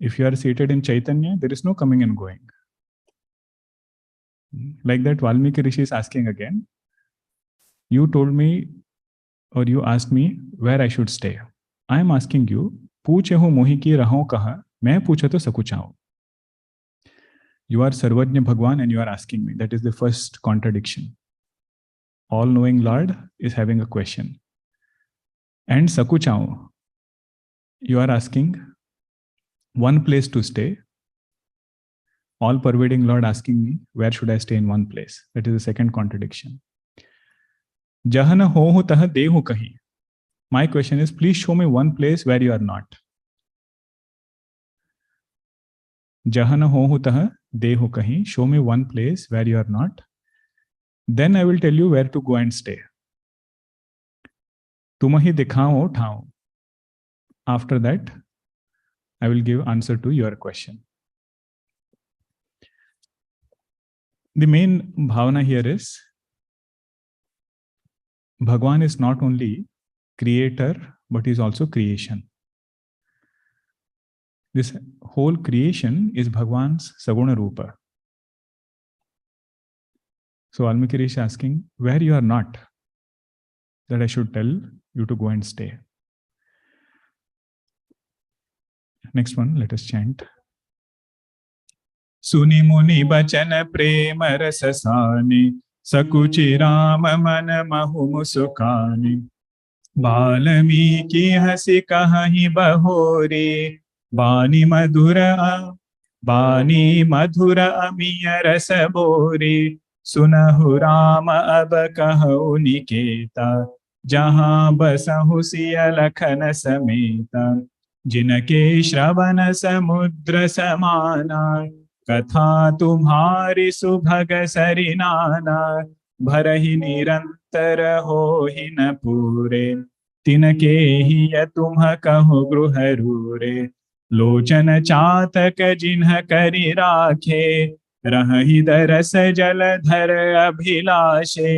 If you are seated in Chaitanya, there is no coming and going. Like that, Valmiki Rishi is asking again, you told me or you asked me where I should stay. I am asking you, पूछे हो मोहि की रहो कहाँ, मैं पूछे तो सकुचाऊं. You are Sarvajna Bhagwan and you are asking me. That is the first contradiction. All-knowing Lord is having a question. And sakuchaun, you are asking one place to stay. All-pervading Lord asking me, where should I stay in one place? That is the second contradiction. Jahan ho tah dehu kahi. My question is, please show me one place where you are not. Jahan ho tah dehu kahi. Show me one place where you are not. Then I will tell you where to go and stay. Tumahi dikhao thao. After that, I will give answer to your question. The main bhavana here is, Bhagwan is not only creator, but is also creation. This whole creation is Bhagwan's Saguna Rupa. So Valmiki is asking, where you are not, that I should tell you to go and stay. Next one, let us chant. Suni muni bachana prema rasasani, sakuchi rama mana mahu musukani. Valmiki hasi kahi bahori, Bani madhura amiya rasa bori, Sunahu Rama ab kahu niketa, Jahan basahu siya lakhana sameta. जिनके श्रवण समुद्र समाना, कथा तुम्हारी सुभग सरिनाना. भरहि निरंतर हो ही न पूरे, तिनके ही य तुम कहो गृह रूरे. लोचन चातक जिन्ह करि राखे, रहि दरस जलधर अभिलाषे.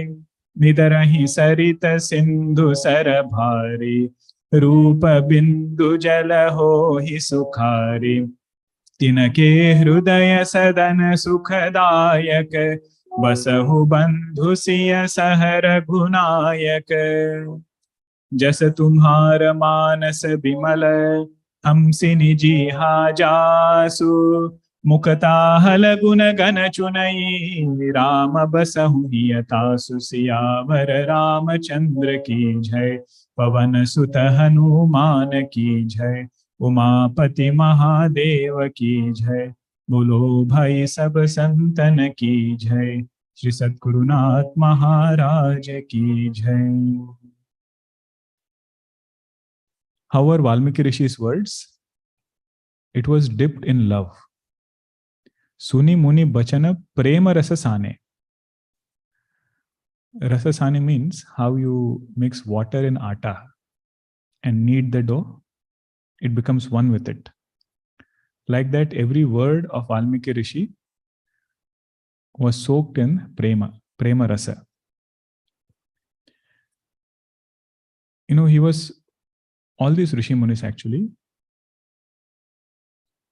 निदरहि सरित सिंधु सर भारी, रूप बिंदु जल हो ही सुखारी. तिनके हृदय सदन सुखदायक, बसहु बंधु सिय सहर गुनायक. जस तुम्हार मानस बिमल, हमसि निजीहा जासु. मुखता हल गुण गण चुनई, राम बसहु हियतासु. सियावर रामचंद्र की जय, पवन सुत हनुमान की जय. उमापति महादेव की जय, बोलो भाई सब संतन की जय. श्री सद्गुरुनाथ महाराज की जय. However, Valmiki Rishi's words, it was dipped in love. Suni muni bachana prema rasasane. Rasasane means how you mix water in atta and knead the dough, it becomes one with it. Like that, every word of Valmiki Rishi was soaked in prema rasa. You know, he was, all these Rishi Munis actually,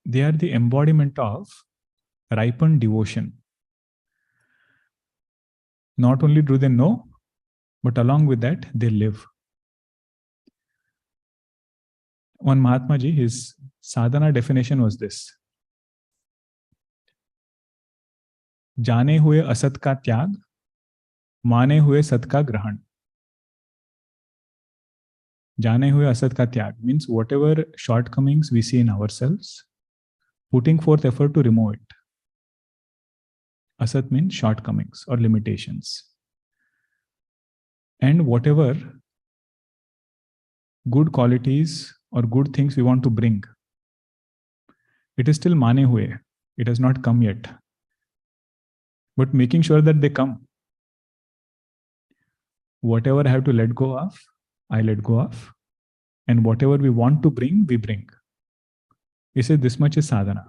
they are the embodiment of ripened devotion. Not only do they know, but along with that, they live. One Mahatma Ji, his sadhana definition was this: जाने हुए असत का त्याग, माने हुए सत का ग्रहण. जाने हुए असत का त्याग means whatever shortcomings we see in ourselves, putting forth effort to remove it. Asat means shortcomings or limitations. And whatever good qualities or good things we want to bring, it is still mane hue. It has not come yet. But making sure that they come. Whatever I have to let go of, I let go of. And whatever we want to bring, we bring. He said this much is sadhana.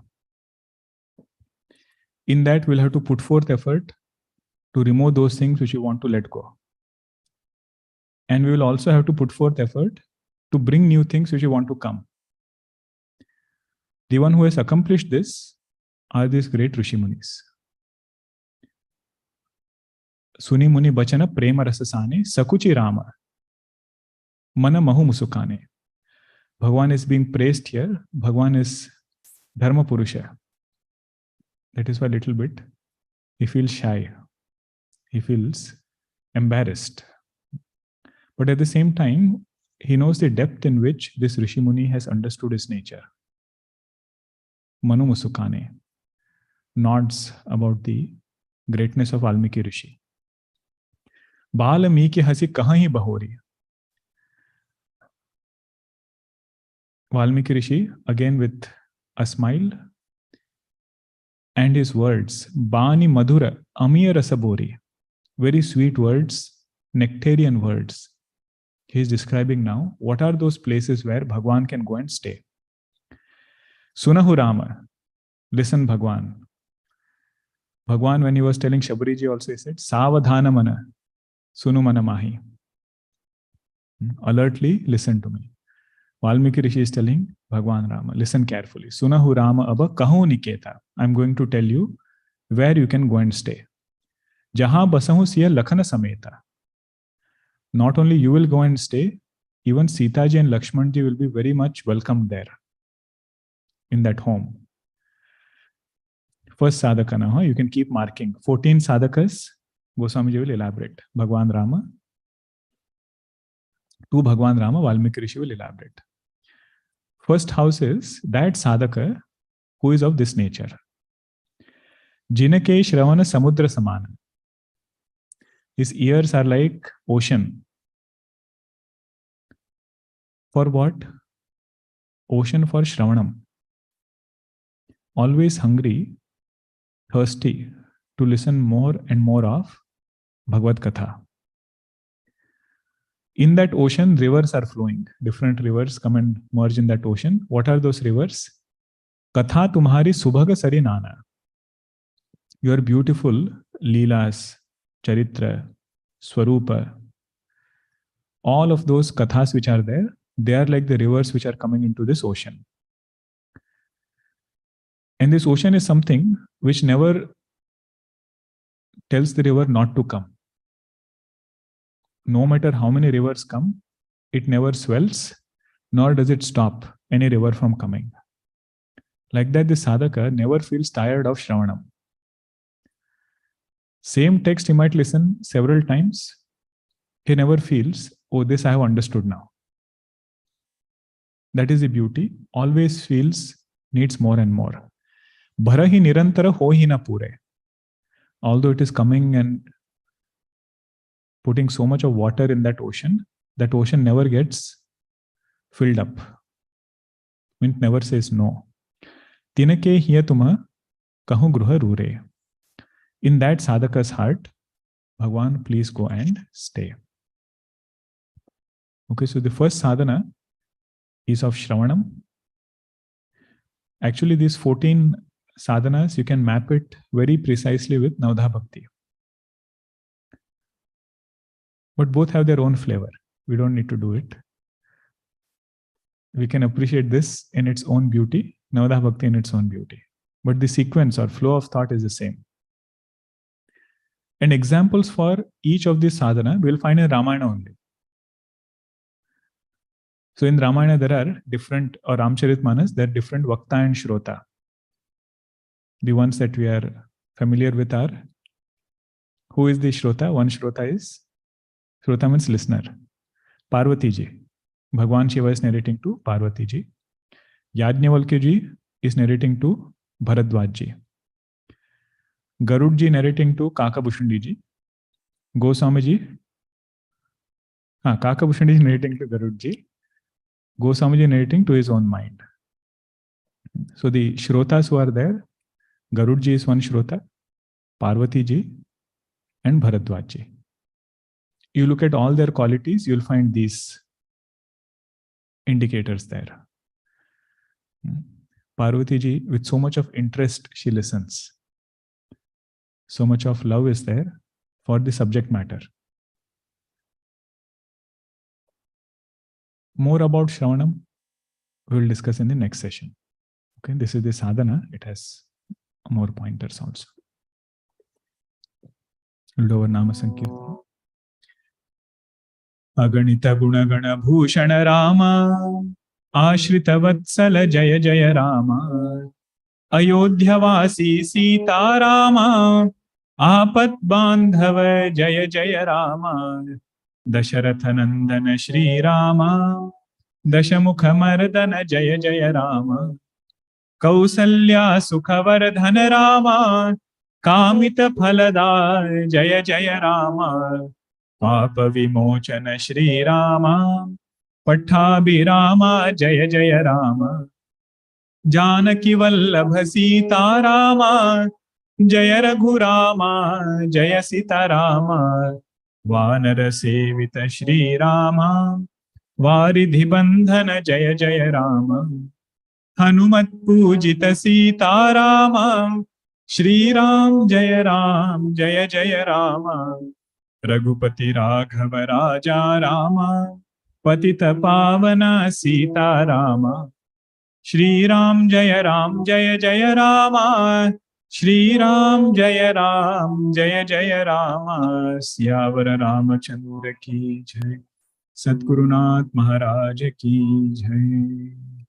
In that, we'll have to put forth effort to remove those things which we want to let go. And we will also have to put forth effort to bring new things which we want to come. The one who has accomplished this are these great Rishi Munis. Suni Muni Bachana Prema Rasasane Sakuchi Rama Mana Mahu Musukane. Bhagwan is being praised here. Bhagwan is Dharma Purusha. That is why a little bit he feels shy. He feels embarrassed. But at the same time, he knows the depth in which this Rishi Muni has understood his nature. Manu Musukane nods about the greatness of Valmiki Rishi. Valmiki hasi kahan hi bahori. Valmiki Rishi, again with a smile, and his words, Bani Madhura, Amiya Rasabori, very sweet words, nectarian words. He is describing now what are those places where Bhagwan can go and stay. Sunahu Rama, listen Bhagwan. Bhagwan, when he was telling Shabariji also, he said, Savadhana mana, sunu mana mahi. Alertly listen to me. Valmiki Rishi is telling Bhagwan Rama, listen carefully. Sunahu Rama abba kahu niketa. I'm going to tell you where you can go and stay. Jaha basahu siya lakhana sameta. Not only you will go and stay, even Sitaji and Lakshmanji will be very much welcomed there, in that home. First sadhakana, you can keep marking. 14 sadhakas, Goswamiji will elaborate. Bhagwan Rama. To Bhagwan Rama, Valmiki Rishi will elaborate. First house is that sadhaka who is of this nature. Jinake shravana samudra samana. His ears are like ocean. For what? Ocean for shravanam. Always hungry, thirsty to listen more and more of Bhagavad Katha. In that ocean, rivers are flowing. Different rivers come and merge in that ocean. What are those rivers? Katha tumhari subhaga sari nana. Your beautiful leelas, charitra, swarupa, all of those kathas which are there, they are like the rivers which are coming into this ocean. And this ocean is something which never tells the river not to come. No matter how many rivers come, it never swells, nor does it stop any river from coming. Like that, the sadhaka never feels tired of shravanam. Same text he might listen several times. He never feels, oh, this I have understood now. That is the beauty. Always feels, needs more and more. Bharahi nirantara hohi na pure. Although it is coming and putting so much of water in that ocean never gets filled up. It never says no. Tinake hiyatuma kahu gruha rure. In that sadhaka's heart, Bhagwan, please go and stay. Okay, so the first sadhana is of shravanam. Actually, these 14 sadhanas, you can map it very precisely with Navadha Bhakti. But both have their own flavor. We don't need to do it. We can appreciate this in its own beauty, Navadha Bhakti in its own beauty. But the sequence or flow of thought is the same. And examples for each of these sadhana we'll find in Ramayana only. So in Ramayana there are different, or Ramcharitmanas, there are different Vakta and Shrota. The ones that we are familiar with are, who is the Shrota? One Shrota means listener. Parvati ji. Bhagwan Shiva is narrating to Parvati ji. Yajnavalkya ji is narrating to Bharadwaj ji. Garud ji narrating to Kakabhushundi ji. Goswami ji. Kakabhushundi is narrating to Garud ji. Goswami ji narrating to his own mind. So the Shrotas who are there, Garud ji is one Shrota, Parvati ji, and Bharadwaj ji. You look at all their qualities, you'll find these indicators there. Parvati ji, with so much of interest, she listens. So much of love is there for the subject matter. More about Shravanam we will discuss in the next session. Okay, this is the sadhana. It has more pointers also. Over Nama Sankirtan. अगणित गुणगण भूषण राम आश्रित वत्सल जय जय राम अयोध्यवासी सीताराम आपत बांधव जय जय राम दशरथ नंदन श्री राम दशमुख मर्दन जय जय राम कौसल्या सुखवर्धन राम कामित फलदाय जय जय राम पाप विमोचन श्री राम पट्टाभिराम जय जय राम जानकी वल्लभ सीता राम जय रघुराम जय सीता राम वानर सेवित श्री राम वारिधि बंधन जय जय राम हनुमत पूजित सीता राम श्री राम जय जय राम रघुपति राघव राजा राम पतित पावन सीता राम श्री राम जय जय राम श्री राम जय जय राम सियावर रामचंद्र की जय। सद्गुरुनाथ महाराज की जय।